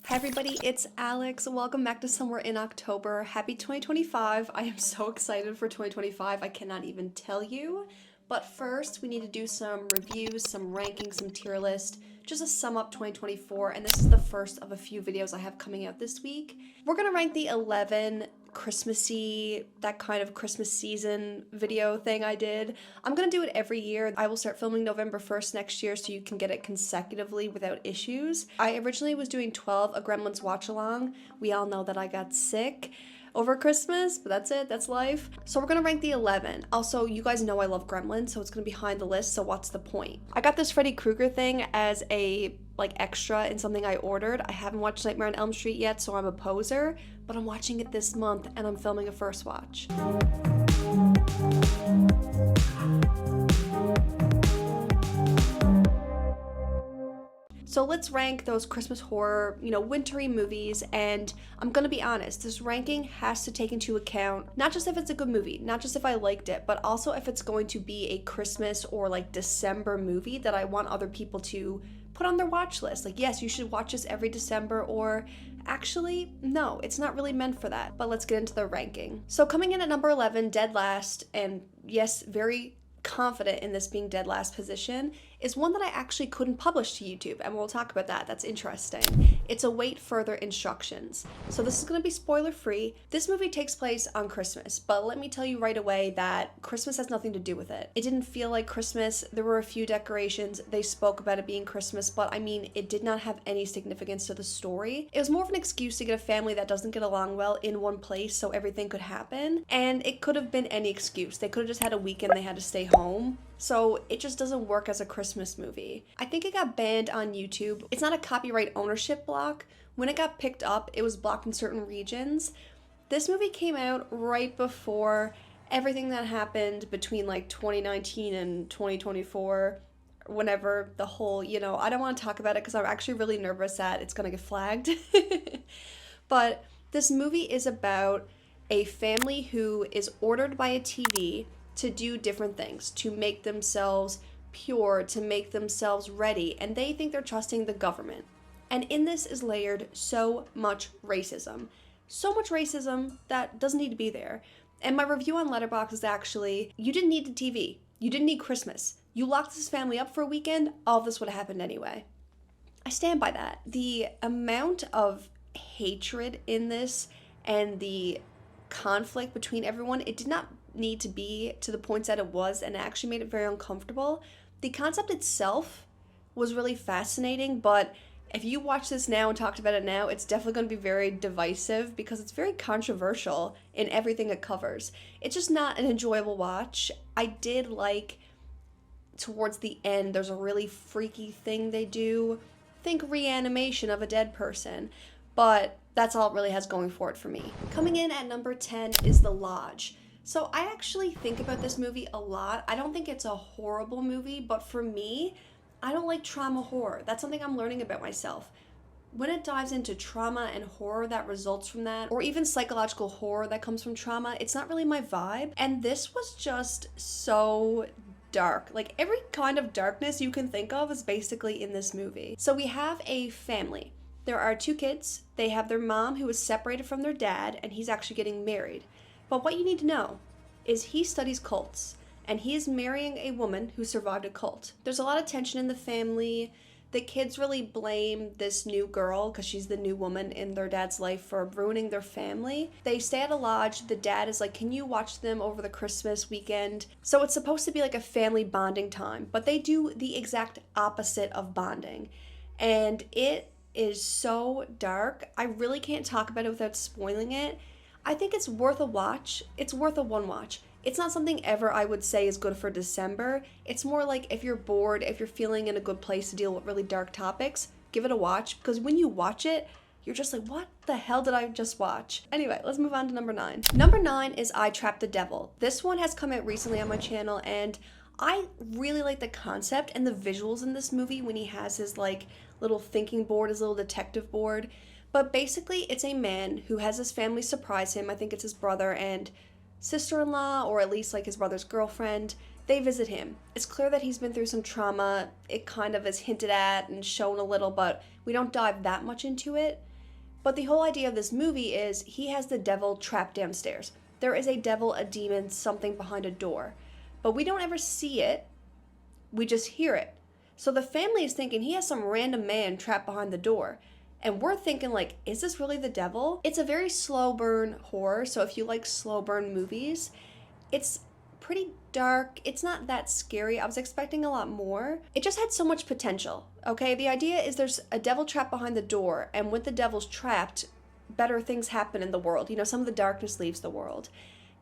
Hi everybody, it's Alex. Welcome back to Somewhere in October. Happy 2025. I am so excited for 2025. I cannot even tell you. But first, we need to do some reviews, some rankings, some tier list, just to sum up 2024. And this is the first of a few videos I have coming out this week. We're gonna rank the 11 Christmassy, that kind of Christmas season video thing I did. I'm gonna do it every year. I will start filming November 1st next year so you can get it consecutively without issues. I originally was doing 12, a Gremlins watch along. We all know that I got sick over Christmas, but that's it, that's life. So we're gonna rank the 11. Also, you guys know I love Gremlins, so it's gonna be behind the list, so what's the point? I got this Freddy Krueger thing as a extra in something I ordered. I haven't watched Nightmare on Elm Street yet, so I'm a poser, but I'm watching it this month and I'm filming a first watch. So let's rank those Christmas horror, wintry movies, and I'm gonna be honest, this ranking has to take into account not just if it's a good movie, not just if I liked it, but also if it's going to be a Christmas or December movie that I want other people to put on their watch list. Yes, you should watch this every December, or actually, no, it's not really meant for that. But let's get into the ranking. So coming in at number 11, dead last, and yes, very confident in this being dead last position, is one that I actually couldn't publish to YouTube, and we'll talk about that. That's interesting. It's Await Further Instructions. So this is going to be spoiler free. This movie takes place on Christmas, but let me tell you right away that Christmas has nothing to do with it. It didn't feel like Christmas. There were a few decorations. They spoke about it being Christmas, but I mean, it did not have any significance to the story. It was more of an excuse to get a family that doesn't get along well in one place so everything could happen, and it could have been any excuse. They could have just had a weekend they had to stay home. So it just doesn't work as a Christmas movie. I think it got banned on YouTube. It's not a copyright ownership block. When it got picked up, it was blocked in certain regions. This movie came out right before everything that happened between 2019 and 2024, whenever the whole, I don't want to talk about it because I'm actually really nervous that it's gonna get flagged. But this movie is about a family who is ordered by a TV to do different things, to make themselves pure, to make themselves ready, and they think they're trusting the government. And in this is layered so much racism. So much racism that doesn't need to be there. And my review on Letterboxd is actually, you didn't need the TV. You didn't need Christmas. You locked this family up for a weekend, all of this would have happened anyway. I stand by that. The amount of hatred in this and the conflict between everyone, it did not need to be to the points that it was, and it actually made it very uncomfortable. The concept itself was really fascinating, but if you watch this now and talked about it now, it's definitely going to be very divisive because it's very controversial in everything it covers. It's just not an enjoyable watch. I did like towards the end, there's a really freaky thing they do. Think reanimation of a dead person, but that's all it really has going for it for me. Coming in at number 10 is The Lodge. So I actually think about this movie a lot. I don't think it's a horrible movie, but for me, I don't like trauma horror. That's something I'm learning about myself. When it dives into trauma and horror that results from that, or even psychological horror that comes from trauma, it's not really my vibe. And this was just so dark. Every kind of darkness you can think of is basically in this movie. So we have a family. There are two kids. They have their mom who is separated from their dad, and he's actually getting married. But what you need to know is he studies cults, and he is marrying a woman who survived a cult. There's a lot of tension in the family. The kids really blame this new girl, because she's the new woman in their dad's life, for ruining their family. They stay at a lodge. The dad is like, can you watch them over the Christmas weekend? So it's supposed to be like a family bonding time, but they do the exact opposite of bonding. And it is so dark. I really can't talk about it without spoiling it. I think it's worth a watch. It's worth a one watch. It's not something ever I would say is good for December. It's more like if you're bored, if you're feeling in a good place to deal with really dark topics, give it a watch, because when you watch it, you're just like, what the hell did I just watch? Anyway, let's move on to number 9. Number 9 is I Trapped the Devil. This one has come out recently on my channel, and I really like the concept and the visuals in this movie when he has his little thinking board, his little detective board. But basically, it's a man who has his family surprise him. I think it's his brother and sister-in-law, or at least his brother's girlfriend. They visit him. It's clear that he's been through some trauma. It kind of is hinted at and shown a little, but we don't dive that much into it. But the whole idea of this movie is he has the devil trapped downstairs. There is a devil, a demon, something behind a door. But we don't ever see it, we just hear it. So the family is thinking he has some random man trapped behind the door. And we're thinking, like, is this really the devil? It's a very slow burn horror, so if you like slow burn movies, it's pretty dark. It's not that scary. I was expecting a lot more. It just had so much potential, okay? The idea is there's a devil trapped behind the door, and when the devil's trapped, better things happen in the world. You know, some of the darkness leaves the world.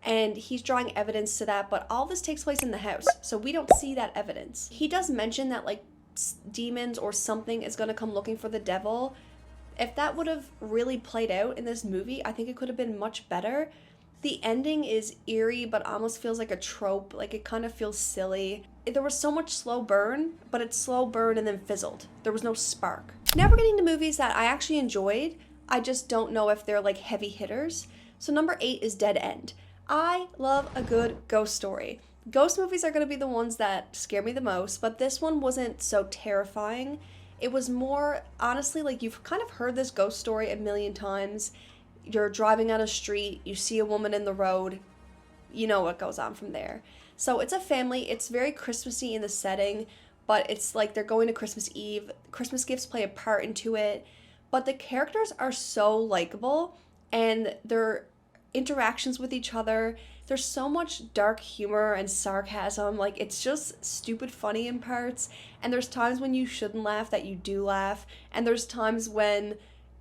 And he's drawing evidence to that, but all this takes place in the house, so we don't see that evidence. He does mention that, like, demons or something is gonna come looking for the devil. If that would have really played out in this movie, I think it could have been much better. The ending is eerie, but almost feels like a trope. Like, it kind of feels silly. There was so much slow burn, but it's slow burn and then fizzled. There was no spark. Now we're getting to movies that I actually enjoyed. I just don't know if they're, like, heavy hitters. So number 8 is Dead End. I love a good ghost story. Ghost movies are going to be the ones that scare me the most, but this one wasn't so terrifying. It was more, honestly, like, you've kind of heard this ghost story a million times. You're driving on a street, you see a woman in the road, you know what goes on from there. So it's a family, it's very Christmassy in the setting, but it's like they're going to Christmas Eve. Christmas gifts play a part into it, but the characters are so likable, and their interactions with each other, there's so much dark humor and sarcasm. Like, it's just stupid funny in parts, and there's times when you shouldn't laugh that you do laugh, and there's times when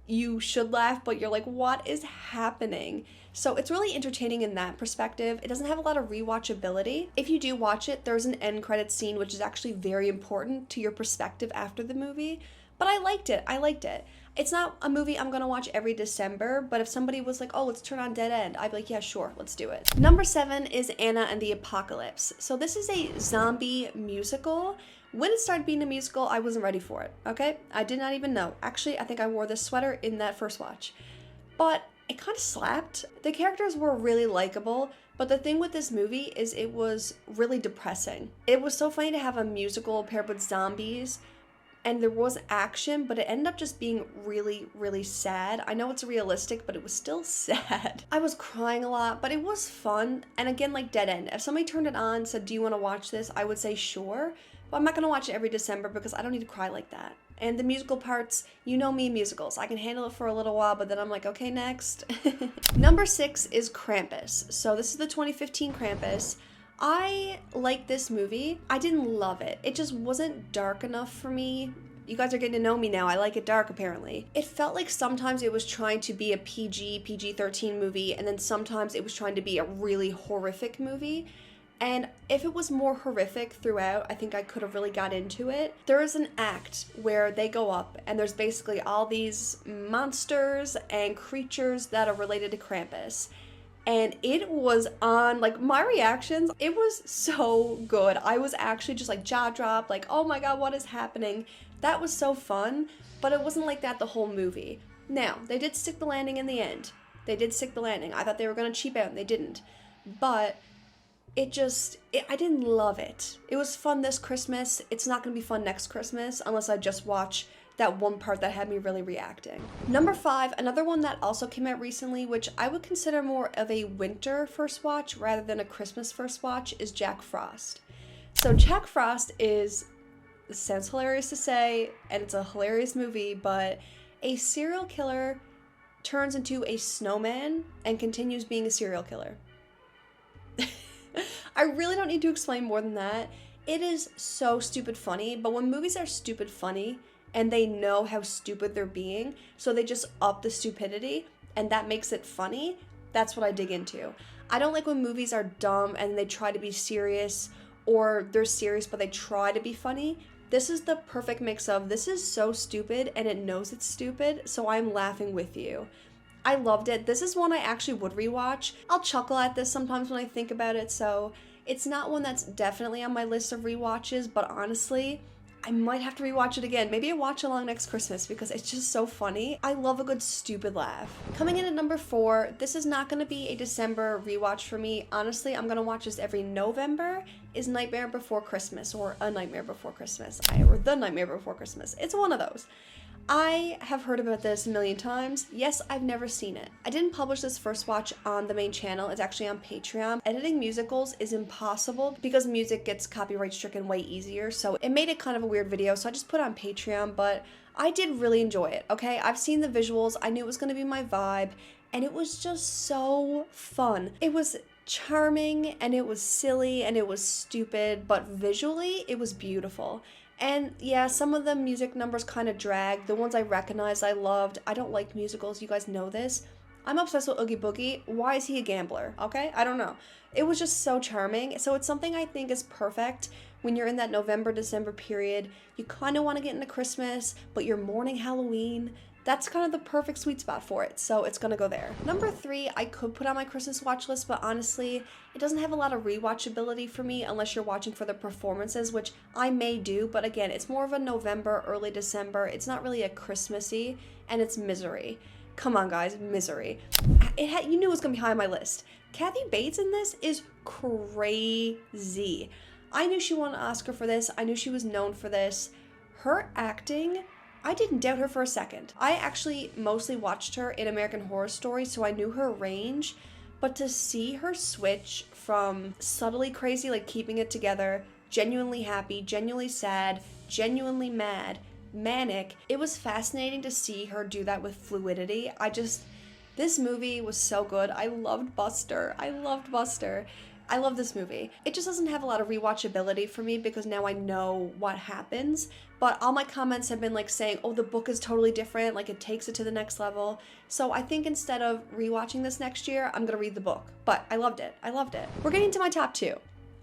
you should laugh but you're like, what is happening? So it's really entertaining in that perspective. It doesn't have a lot of rewatchability. If you do watch it, there's an end credits scene which is actually very important to your perspective after the movie, but I liked it. It's not a movie I'm gonna watch every December, but if somebody was like, oh, let's turn on Dead End, I'd be like, yeah, sure, let's do it. Number 7 is Anna and the Apocalypse. So this is a zombie musical. When it started being a musical, I wasn't ready for it, okay? I did not even know. Actually, I think I wore this sweater in that first watch. But it kind of slapped. The characters were really likable, but the thing with this movie is it was really depressing. It was so funny to have a musical paired with zombies, and there was action, but it ended up just being really, really sad. I know it's realistic, but it was still sad. I was crying a lot, but it was fun. And again, like Dead End, if somebody turned it on and said, do you want to watch this? I would say sure, but I'm not gonna watch it every December because I don't need to cry like that. And the musical parts, you know me, musicals. I can handle it for a little while, but then I'm like, okay, next. Number 6 is Krampus. So this is the 2015 Krampus. I like this movie. I didn't love it. It just wasn't dark enough for me. You guys are getting to know me now. I like it dark, apparently. It felt like sometimes it was trying to be a PG-13 movie, and then sometimes it was trying to be a really horrific movie. And if it was more horrific throughout, I think I could have really got into it. There is an act where they go up, and there's basically all these monsters and creatures that are related to Krampus. And it was on, like, my reactions, it was so good. I was actually just like jaw dropped, like, oh my god, what is happening? That was so fun, but it wasn't like that the whole movie. Now, they did stick the landing in the end. They did stick the landing. I thought they were going to cheap out, and they didn't. But I didn't love it. It was fun this Christmas. It's not going to be fun next Christmas unless I just watch that one part that had me really reacting. Number 5, another one that also came out recently, which I would consider more of a winter first watch rather than a Christmas first watch, is Jack Frost. So Jack Frost is, this sounds hilarious to say, and it's a hilarious movie, but a serial killer turns into a snowman and continues being a serial killer. I really don't need to explain more than that. It is so stupid funny, but when movies are stupid funny, and they know how stupid they're being, so they just up the stupidity, and that makes it funny, that's what I dig into. I don't like when movies are dumb and they try to be serious, or they're serious but they try to be funny. This is the perfect mix of, this is so stupid and it knows it's stupid, so I'm laughing with you. I loved it. This is one I actually would rewatch. I'll chuckle at this sometimes when I think about it, so it's not one that's definitely on my list of rewatches, but honestly, I might have to rewatch it again. Maybe a watch along next Christmas because it's just so funny. I love a good stupid laugh. Coming in at number 4, this is not going to be a December rewatch for me. Honestly, I'm going to watch this every November, is Nightmare Before Christmas, or A Nightmare Before Christmas, or The Nightmare Before Christmas. It's one of those. I have heard about this a million times. Yes, I've never seen it. I didn't publish this first watch on the main channel. It's actually on Patreon. Editing musicals is impossible because music gets copyright stricken way easier. So it made it kind of a weird video. So I just put it on Patreon, but I did really enjoy it. Okay, I've seen the visuals. I knew it was going to be my vibe, and it was just so fun. It was charming, and it was silly, and it was stupid, but visually it was beautiful. And yeah, some of the music numbers kind of drag. The ones I recognized, I loved. I don't like musicals, you guys know this. I'm obsessed with Oogie Boogie. Why is he a gambler? Okay, I don't know. It was just so charming. So it's something I think is perfect when you're in that November, December period. You kind of want to get into Christmas, but you're mourning Halloween. That's kind of the perfect sweet spot for it, so it's gonna go there. Number 3, I could put on my Christmas watch list, but honestly, it doesn't have a lot of rewatchability for me unless you're watching for the performances, which I may do, but again, it's more of a November, early December. It's not really a Christmassy, and it's Misery. Come on, guys, Misery. You knew it was gonna be high on my list. Kathy Bates in this is crazy. I knew she won an Oscar for this. I knew she was known for this. Her acting, I didn't doubt her for a second. I actually mostly watched her in American Horror Story, so I knew her range, but to see her switch from subtly crazy, like keeping it together, genuinely happy, genuinely sad, genuinely mad, manic, it was fascinating to see her do that with fluidity. This movie was so good. I loved Buster. I love this movie. It just doesn't have a lot of rewatchability for me because now I know what happens, but all my comments have been like saying, oh, the book is totally different, like it takes it to the next level. So I think instead of rewatching this next year, I'm gonna read the book. But I loved it. We're getting to my top 2.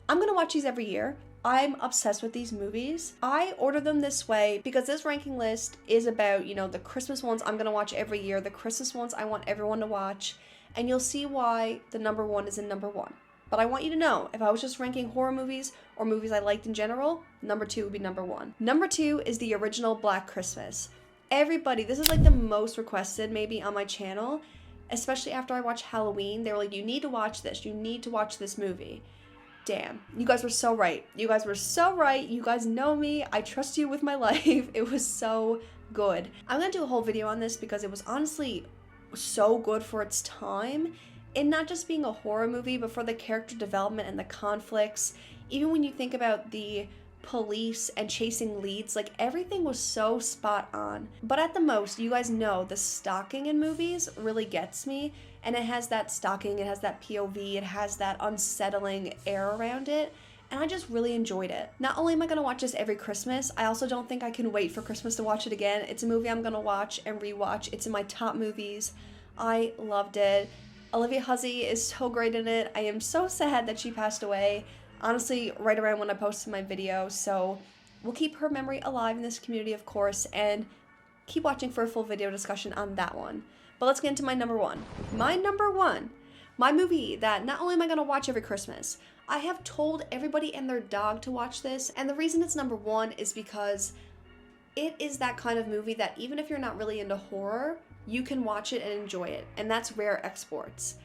I'm gonna watch these every year. I'm obsessed with these movies. I order them this way because this ranking list is about, the Christmas ones I'm gonna watch every year, the Christmas ones I want everyone to watch, and you'll see why the number 1 is in number 1. But I want you to know, if I was just ranking horror movies or movies I liked in general, number 2 would be number 1. Number 2 is the original Black Christmas. Everybody, this is like the most requested maybe on my channel, especially after I watched Halloween. They were like, you need to watch this. You need to watch this movie. Damn, you guys were so right. You guys know me. I trust you with my life. It was so good. I'm gonna do a whole video on this because it was honestly so good for its time. And not just being a horror movie, but for the character development and the conflicts. Even when you think about the police and chasing leads, like everything was so spot on. But at the most, you guys know the stalking in movies really gets me. And it has that stalking, it has that POV, it has that unsettling air around it. And I just really enjoyed it. Not only am I gonna watch this every Christmas, I also don't think I can wait for Christmas to watch it again. It's a movie I'm gonna watch and rewatch. It's in my top movies. I loved it. Olivia Hussey is so great in it. I am so sad that she passed away, honestly, right around when I posted my video, so we'll keep her memory alive in this community, of course, and keep watching for a full video discussion on that one. But let's get into my number 1. My number 1, my movie that not only am I going to watch every Christmas, I have told everybody and their dog to watch this, and the reason it's number 1 is because it is that kind of movie that even if you're not really into horror, you can watch it and enjoy it, and that's Rare Exports.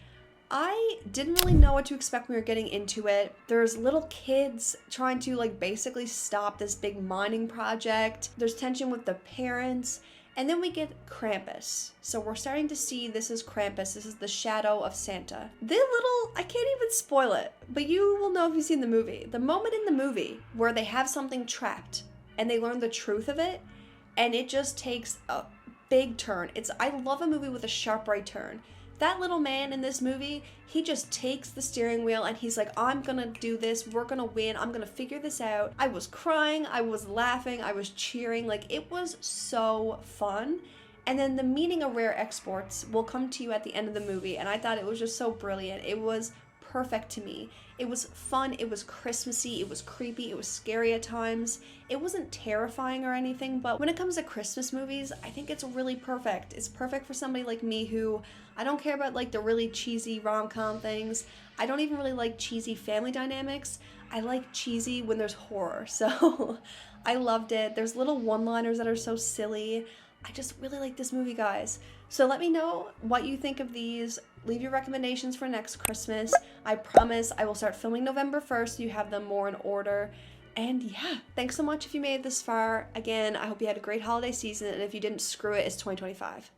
I didn't really know what to expect when we were getting into it. There's little kids trying to basically stop this big mining project. There's tension with the parents, and then we get Krampus. So we're starting to see this is Krampus. This is the shadow of Santa. I can't even spoil it, but you will know if you've seen the movie. The moment in the movie where they have something trapped and they learn the truth of it, and it just takes a big turn. I love a movie with a sharp right turn. That little man in this movie, he just takes the steering wheel and he's like, I'm gonna do this, we're gonna win, I'm gonna figure this out. I was crying, I was laughing, I was cheering, it was so fun. And then the meaning of Rare Exports will come to you at the end of the movie, and I thought it was just so brilliant. It was perfect to me. It was fun, it was Christmassy, it was creepy, it was scary at times. It wasn't terrifying or anything, but when it comes to Christmas movies, I think it's really perfect. It's perfect for somebody like me who, I don't care about the really cheesy rom-com things. I don't even really like cheesy family dynamics. I like cheesy when there's horror, so I loved it. There's little one-liners that are so silly. I just really like this movie, guys. So let me know what you think of these. Leave your recommendations for next Christmas. I promise I will start filming November 1st so you have them more in order. And yeah, thanks so much if you made it this far. Again, I hope you had a great holiday season, and if you didn't, screw it, it's 2025.